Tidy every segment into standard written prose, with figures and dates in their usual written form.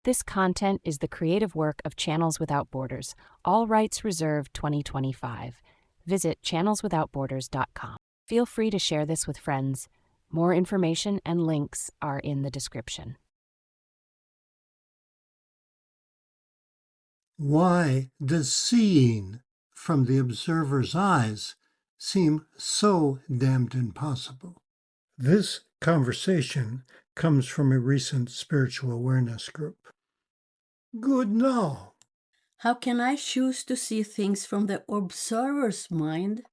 This content is the creative work of Channels Without Borders, all rights reserved 2025. Visit channelswithoutborders.com. Feel free to share this with friends. More information and links are in the description. Why does seeing from the observer's eyes seem so damned impossible? This conversation comes from a recent spiritual awareness group. Good now. How can I choose to see things from the observer's mind?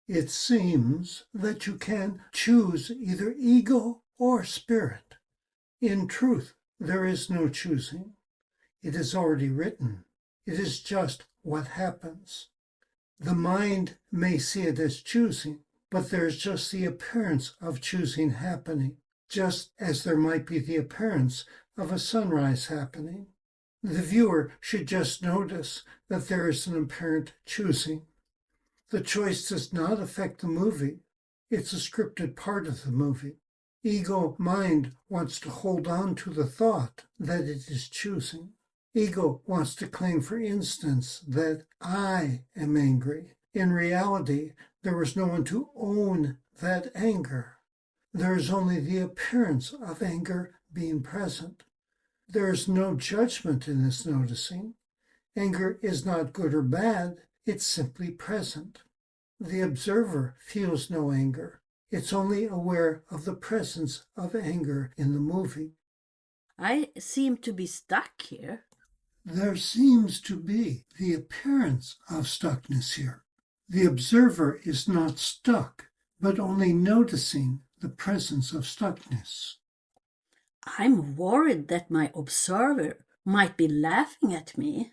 It seems that you can choose either ego or spirit. In truth, there is no choosing. It is already written. It is just what happens. The mind may see it as choosing, but there's just the appearance of choosing happening, just as there might be the appearance of a sunrise happening. The viewer should just notice that there is an apparent choosing. The choice does not affect the movie. It's a scripted part of the movie. Ego mind wants to hold on to the thought that it is choosing. Ego wants to claim, for instance, that I am angry. In reality, there was no one to own that anger. There is only the appearance of anger being present. There is no judgment in this noticing. Anger is not good or bad, it's simply present. The observer feels no anger. It's only aware of the presence of anger in the movie. I seem to be stuck here. There seems to be the appearance of stuckness here. The observer is not stuck, but only noticing the presence of stuckness. I'm worried that my observer might be laughing at me.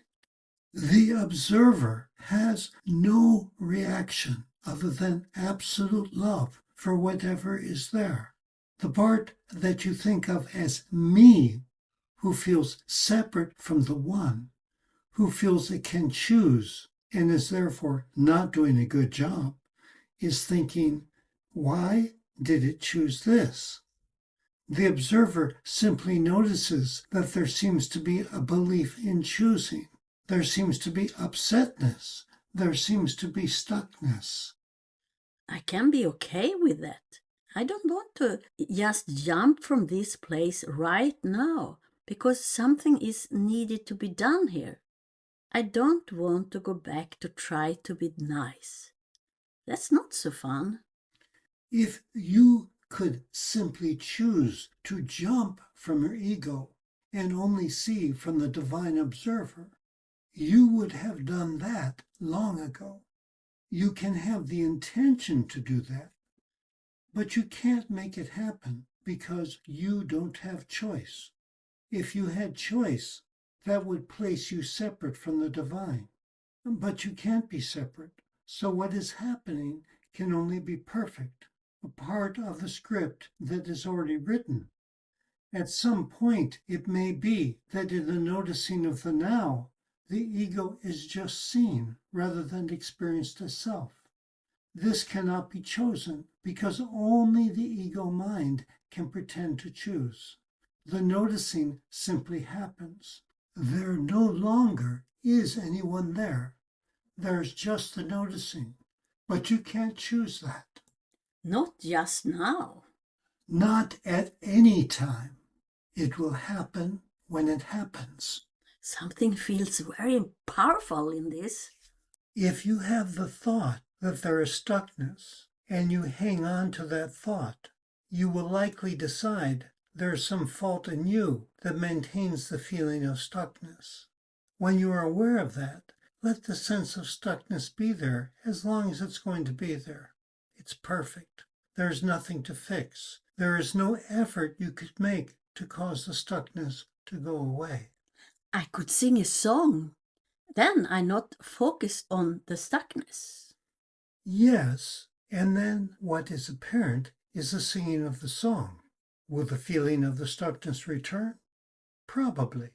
The observer has no reaction other than absolute love for whatever is there. The part that you think of as me, who feels separate from the one, who feels it can choose and is therefore not doing a good job, is thinking, why did it choose this? The observer simply notices that there seems to be a belief in choosing. There seems to be upsetness. There seems to be stuckness. I can be okay with that. I don't want to just jump from this place right now because something is needed to be done here. I don't want to go back to try to be nice. That's not so fun. If you could simply choose to jump from your ego and only see from the divine observer, you would have done that long ago. You can have the intention to do that, but you can't make it happen because you don't have choice. If you had choice, that would place you separate from the divine. But you can't be separate. So what is happening can only be perfect, a part of the script that is already written. At some point, it may be that in the noticing of the now, the ego is just seen rather than experienced as self. This cannot be chosen because only the ego mind can pretend to choose. The noticing simply happens. There no longer is anyone there. There's just the noticing. But you can't choose that. Not just now. Not at any time. It will happen when it happens. Something feels very powerful in this. If you have the thought that there is stuckness and you hang on to that thought, you will likely decide there is some fault in you that maintains the feeling of stuckness. When you are aware of that, let the sense of stuckness be there as long as it's going to be there. It's perfect. There is nothing to fix. There is no effort you could make to cause the stuckness to go away. I could sing a song. Then I'm not focused on the stuckness. Yes, and then what is apparent is the singing of the song. Will the feeling of the stuckness return? Probably.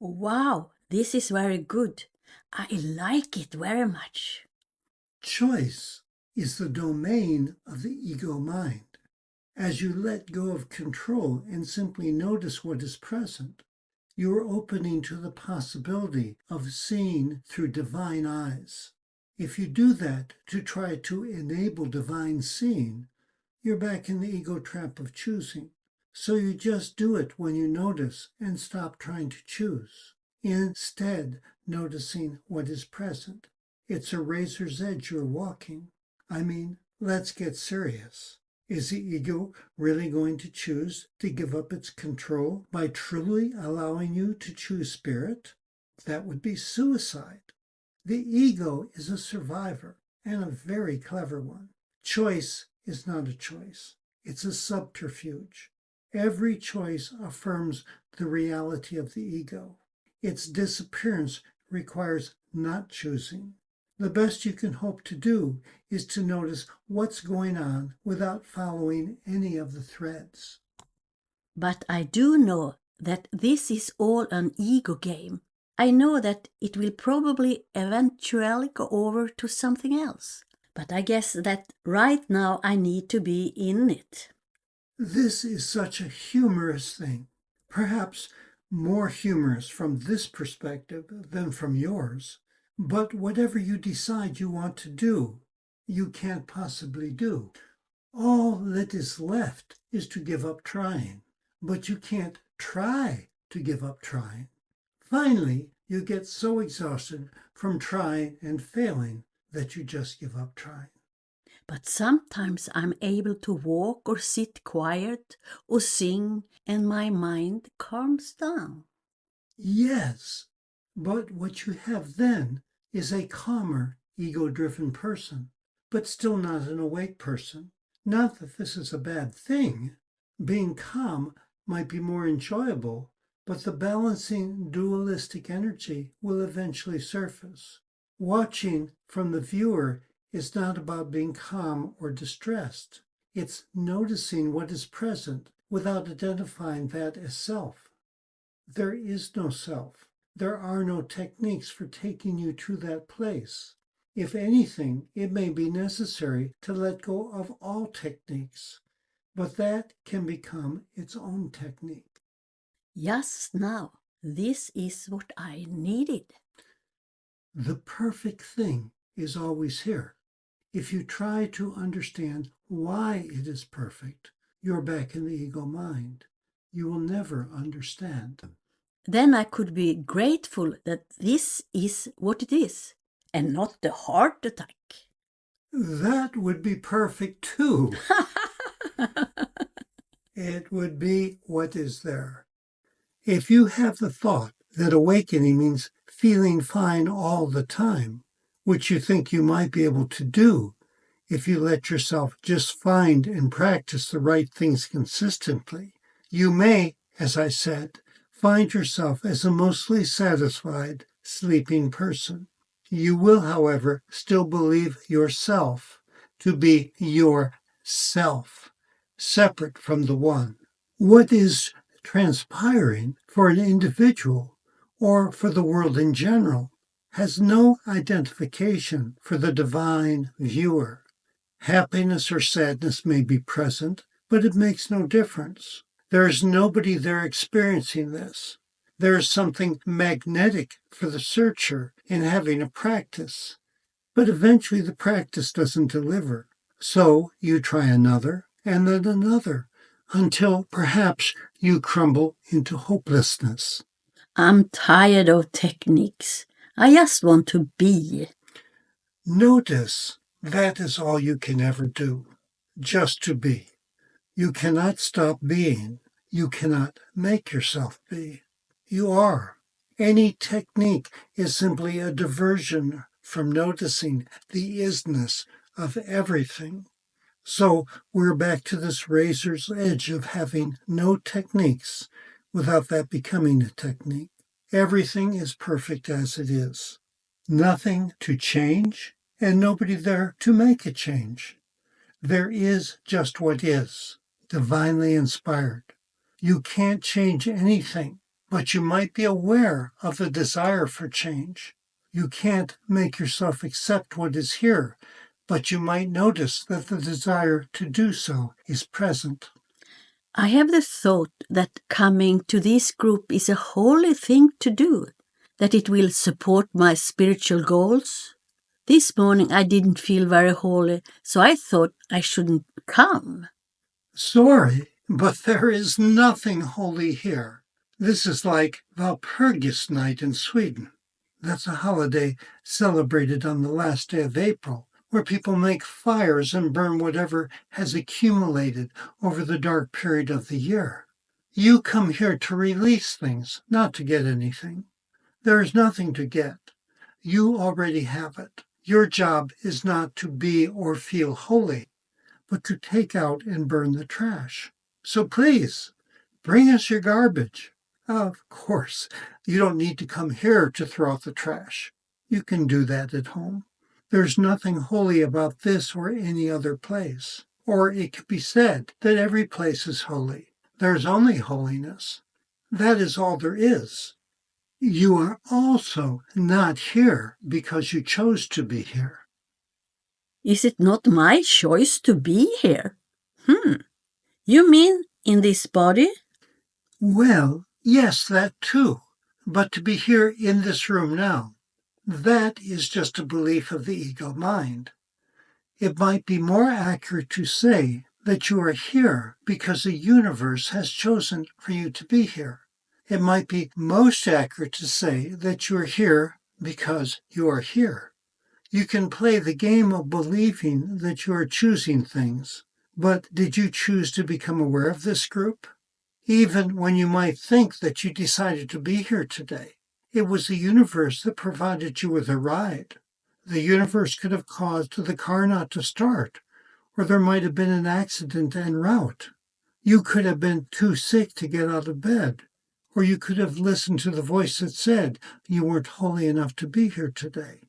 Wow, this is very good. I like it very much. Choice is the domain of the ego mind. As you let go of control and simply notice what is present, You are opening to the possibility of seeing through divine eyes. If you do that to try to enable divine seeing, you're back in the ego trap of choosing. So you just do it when you notice and stop trying to choose. Instead, noticing what is present. It's a razor's edge you're walking. I mean, let's get serious. Is the ego really going to choose to give up its control by truly allowing you to choose spirit? That would be suicide. The ego is a survivor, and a very clever one. Choice is not a choice. It's a subterfuge. Every choice affirms the reality of the ego. Its disappearance requires not choosing. The best you can hope to do is to notice what's going on without following any of the threads. But I do know that this is all an ego game. I know that it will probably eventually go over to something else. But I guess that right now I need to be in it. This is such a humorous thing, perhaps more humorous from this perspective than from yours. But whatever you decide you want to do, you can't possibly do. All that is left is to give up trying, but you can't try to give up trying. Finally, you get so exhausted from trying and failing that you just give up trying. But sometimes I'm able to walk or sit quiet or sing and my mind calms down. Yes, but what you have then is a calmer, ego-driven person, but still not an awake person. Not that this is a bad thing. Being calm might be more enjoyable, but the balancing dualistic energy will eventually surface. Watching from the viewer is not about being calm or distressed. It's noticing what is present without identifying that as self. There is no self. There are no techniques for taking you to that place. If anything, it may be necessary to let go of all techniques, but that can become its own technique. Just now, this is what I needed. The perfect thing is always here. If you try to understand why it is perfect, you're back in the ego mind. You will never understand. Then I could be grateful that this is what it is and not the heart attack. That would be perfect too. It would be what is there. If you have the thought that awakening means feeling fine all the time, which you think you might be able to do if you let yourself just find and practice the right things consistently, you may, as I said, find yourself as a mostly satisfied, sleeping person. You will, however, still believe yourself to be yourself, separate from the one. What is transpiring for an individual or for the world in general has no identification for the divine viewer. Happiness or sadness may be present, but it makes no difference. There is nobody there experiencing this. There is something magnetic for the searcher in having a practice, but eventually the practice doesn't deliver. So you try another and then another until perhaps you crumble into hopelessness. I'm tired of techniques. I just want to be. Notice that is all you can ever do, just to be. You cannot stop being. You cannot make yourself be. You are. Any technique is simply a diversion from noticing the isness of everything. So we're back to this razor's edge of having no techniques without that becoming a technique. Everything is perfect as it is. Nothing to change and nobody there to make a change. There is just what is, divinely inspired. You can't change anything, but you might be aware of the desire for change. You can't make yourself accept what is here, but you might notice that the desire to do so is present. I have the thought that coming to this group is a holy thing to do, that it will support my spiritual goals. This morning I didn't feel very holy, so I thought I shouldn't come. Sorry, but there is nothing holy here. This is like Walpurgis night in Sweden. That's a holiday celebrated on the last day of April, where people make fires and burn whatever has accumulated over the dark period of the year. You come here to release things, not to get anything. There is nothing to get. You already have it. Your job is not to be or feel holy, but to take out and burn the trash. So please, bring us your garbage. Of course, you don't need to come here to throw out the trash. You can do that at home. There's nothing holy about this or any other place. Or it could be said that every place is holy. There's only holiness. That is all there is. You are also not here because you chose to be here. Is it not my choice to be here? You mean in this body? Well, yes, that too. But to be here in this room now, that is just a belief of the ego mind. It might be more accurate to say that you are here because the universe has chosen for you to be here. It might be most accurate to say that you are here because you are here. You can play the game of believing that you are choosing things, but did you choose to become aware of this group? Even when you might think that you decided to be here today, it was the universe that provided you with a ride. The universe could have caused the car not to start, or there might have been an accident en route. You could have been too sick to get out of bed, or you could have listened to the voice that said you weren't holy enough to be here today.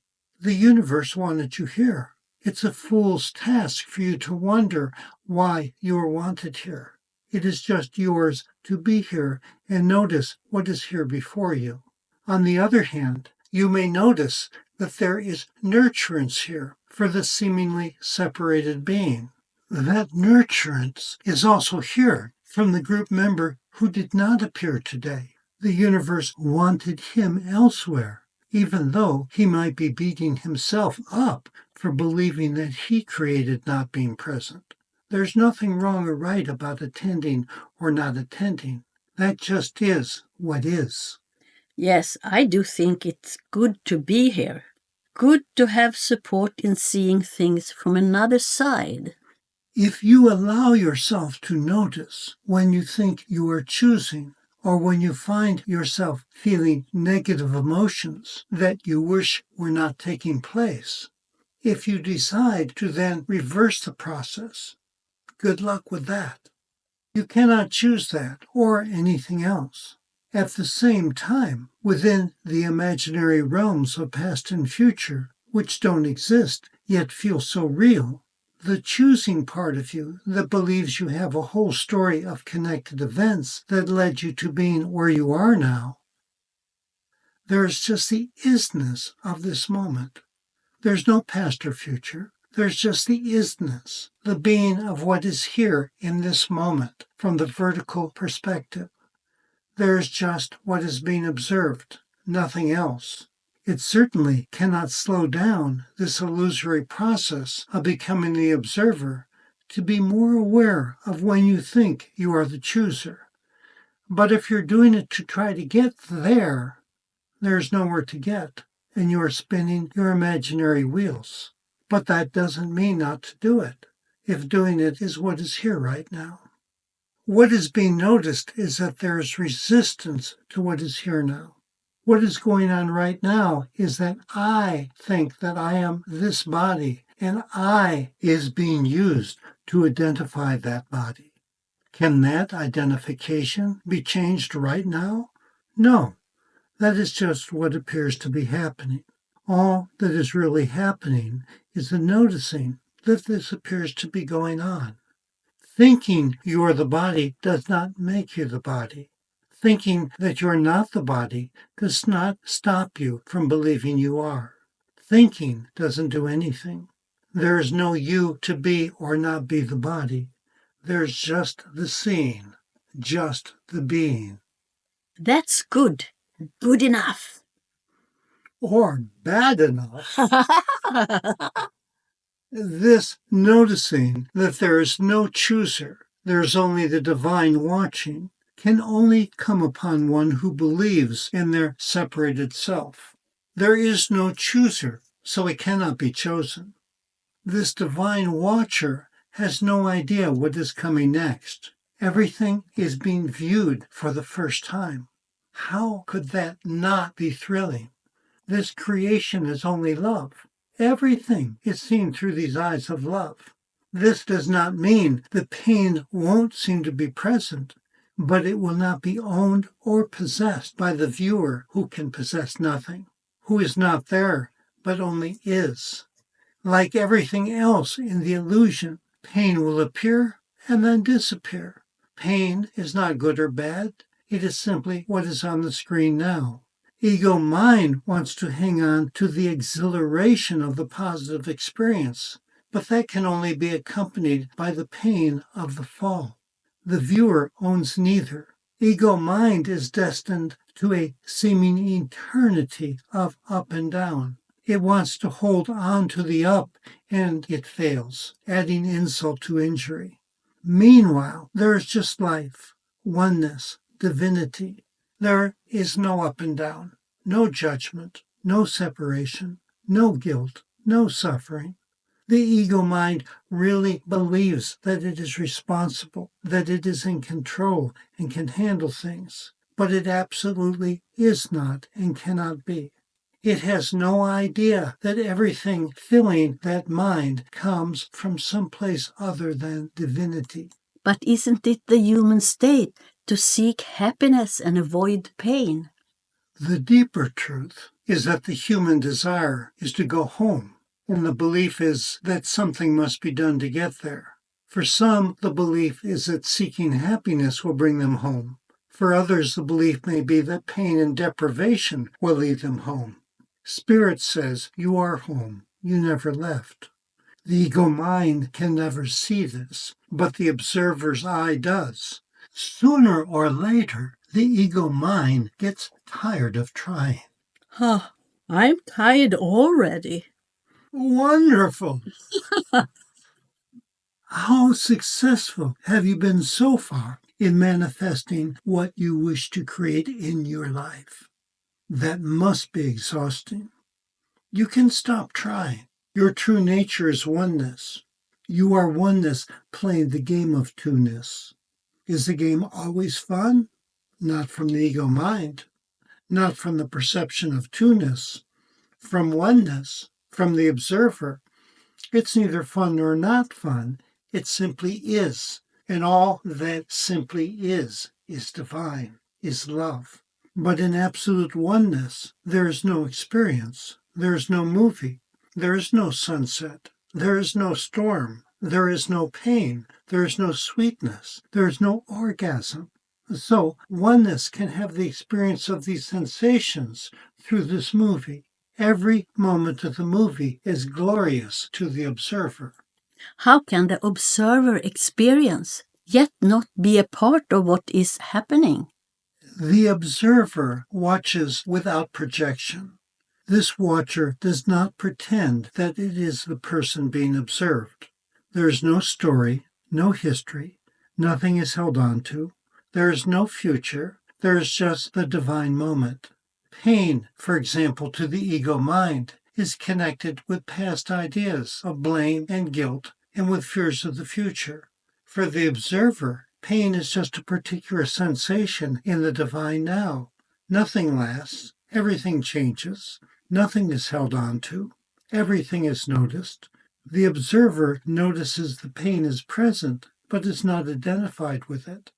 The universe wanted you here. It's a fool's task for you to wonder why you are wanted here. It is just yours to be here and notice what is here before you. On the other hand, you may notice that there is nurturance here for the seemingly separated being. That nurturance is also here from the group member who did not appear today. The universe wanted him elsewhere, even though he might be beating himself up for believing that he created not being present. There's nothing wrong or right about attending or not attending. That just is what is. Yes, I do think it's good to be here. Good to have support in seeing things from another side. If you allow yourself to notice when you think you are choosing, or when you find yourself feeling negative emotions that you wish were not taking place, if you decide to then reverse the process, good luck with that. You cannot choose that or anything else. At the same time, within the imaginary realms of past and future, which don't exist yet feel so real, the choosing part of you that believes you have a whole story of connected events that led you to being where you are now, there's just the isness of this moment. There's no past or future. There's just the isness, the being of what is here in this moment from the vertical perspective. There's just what is being observed, nothing else. It certainly cannot slow down this illusory process of becoming the observer to be more aware of when you think you are the chooser. But if you're doing it to try to get there, there's nowhere to get, and you are spinning your imaginary wheels. But that doesn't mean not to do it, if doing it is what is here right now. What is being noticed is that there is resistance to what is here now. What is going on right now is that I think that I am this body, and I is being used to identify that body. Can that identification be changed right now? No, that is just what appears to be happening. All that is really happening is the noticing that this appears to be going on. Thinking you are the body does not make you the body. Thinking that you are not the body does not stop you from believing you are. Thinking doesn't do anything. There is no you to be or not be the body. There's just the seeing, just the being. That's good. Good enough. Or bad enough. This noticing that there is no chooser, there is only the divine watching, can only come upon one who believes in their separated self. There is no chooser, so it cannot be chosen. This divine watcher has no idea what is coming next. Everything is being viewed for the first time. How could that not be thrilling? This creation is only love. Everything is seen through these eyes of love. This does not mean the pain won't seem to be present, but it will not be owned or possessed by the viewer who can possess nothing, who is not there, but only is. Like everything else in the illusion, pain will appear and then disappear. Pain is not good or bad. It is simply what is on the screen now. Ego mind wants to hang on to the exhilaration of the positive experience, but that can only be accompanied by the pain of the fall. The viewer owns neither. Ego mind is destined to a seeming eternity of up and down. It wants to hold on to the up, and it fails, adding insult to injury. Meanwhile, there is just life, oneness, divinity. There is no up and down, no judgment, no separation, no guilt, no suffering. The ego mind really believes that it is responsible, that it is in control and can handle things, but it absolutely is not and cannot be. It has no idea that everything filling that mind comes from someplace other than divinity. But isn't it the human state to seek happiness and avoid pain? The deeper truth is that the human desire is to go home, and the belief is that something must be done to get there. For some, the belief is that seeking happiness will bring them home. For others, the belief may be that pain and deprivation will lead them home. Spirit says, you are home. You never left. The ego mind can never see this, but the observer's eye does. Sooner or later, the ego mind gets tired of trying. Huh, I'm tired already. Wonderful! How successful have you been so far in manifesting what you wish to create in your life? That must be exhausting. You can stop trying. Your true nature is oneness. You are oneness playing the game of two-ness. Is the game always fun? Not from the ego mind, not from the perception of two-ness, from oneness, from the observer. It's neither fun nor not fun. It simply is. And all that simply is divine, is love. But in absolute oneness, there is no experience. There is no movie. There is no sunset. There is no storm. There is no pain. There is no sweetness. There is no orgasm. So oneness can have the experience of these sensations through this movie. Every moment of the movie is glorious to the observer. How can the observer experience, yet not be a part of what is happening? The observer watches without projection. This watcher does not pretend that it is the person being observed. There is no story, no history, nothing is held on to. There is no future. There is just the divine moment. Pain, for example, to the ego mind, is connected with past ideas of blame and guilt and with fears of the future. For the observer, pain is just a particular sensation in the divine now. Nothing lasts. Everything changes. Nothing is held on to. Everything is noticed. The observer notices the pain is present, but is not identified with it.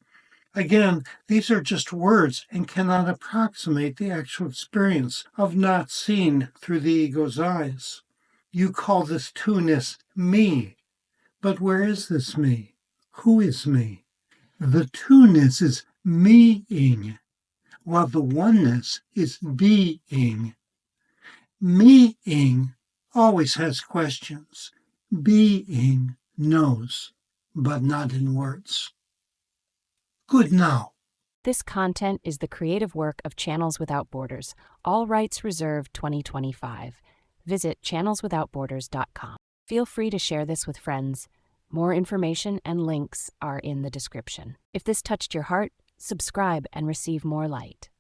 Again, these are just words and cannot approximate the actual experience of not seeing through the ego's eyes. You call this two-ness me, but where is this me? Who is me? The two-ness is me-ing, while the oneness is being. Me-ing always has questions. Being knows. but not in words. Good now. This content is the creative work of Channels Without Borders. All rights reserved 2025. Visit channelswithoutborders.com. Feel free to share this with friends. More information and links are in the description. If this touched your heart, subscribe and receive more light.